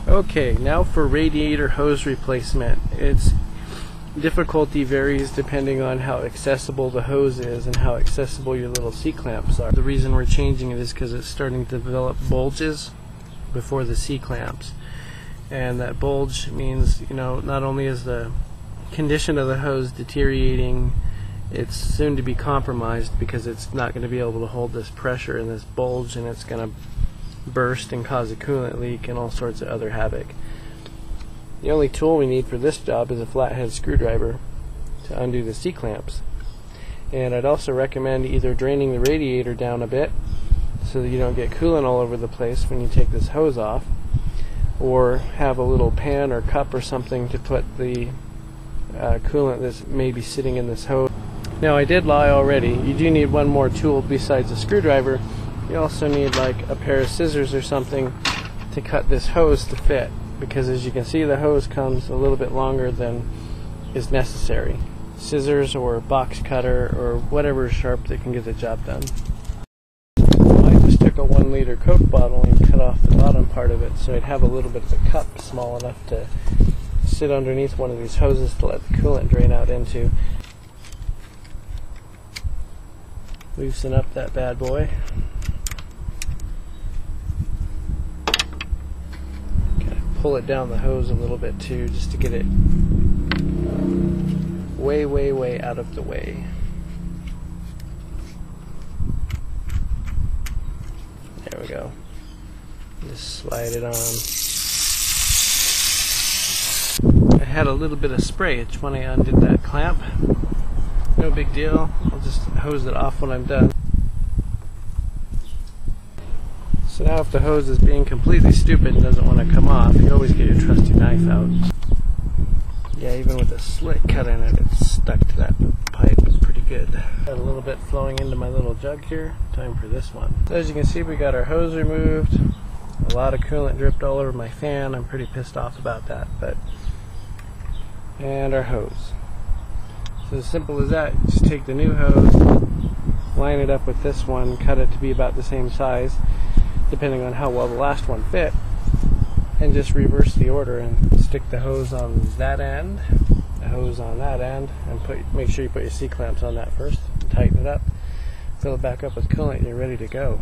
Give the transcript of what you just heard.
Okay, now for radiator hose replacement. Its difficulty varies depending on how accessible the hose is and how accessible your little C-clamps are. The reason we're changing it is because it's starting to develop bulges before the C-clamps. And that bulge means, not only is the condition of the hose deteriorating, it's soon to be compromised because it's not going to be able to hold this pressure in this bulge, and it's going to burst and cause a coolant leak and all sorts of other havoc. The only tool we need for this job is a flathead screwdriver to undo the C-clamps. And I'd also recommend either draining the radiator down a bit so that you don't get coolant all over the place when you take this hose off, or have a little pan or cup or something to put the coolant that's maybe sitting in this hose. Now, I did lie already. You do need one more tool besides a screwdriver. You also need like a pair of scissors or something to cut this hose to fit, because as you can see, the hose comes a little bit longer than is necessary. Scissors or box cutter or whatever is sharp that can get the job done. I just took a 1 liter Coke bottle and cut off the bottom part of it so I'd have a little bit of a cup small enough to sit underneath one of these hoses to let the coolant drain out into. Loosen up that bad boy. Pull it down the hose a little bit too, just to get it way out of the way. There we go. Just slide it on. I had a little bit of sprayage when I undid that clamp. No big deal. I'll just hose it off when I'm done. So now if the hose is being completely stupid and doesn't want to come off, you always get your trusty knife out. Yeah, even with a slit cut in it, it's stuck to that pipe. It's pretty good. Got a little bit flowing into my little jug here. Time for this one. So as you can see, we got our hose removed. A lot of coolant dripped all over my fan. I'm pretty pissed off about that. And our hose. So as simple as that, just take the new hose, line it up with this one, cut it to be about the same size, depending on how well the last one fit, and just reverse the order and stick the hose on that end, the hose on that end, and make sure you put your C-clamps on that first, and tighten it up, fill it back up with coolant, and you're ready to go.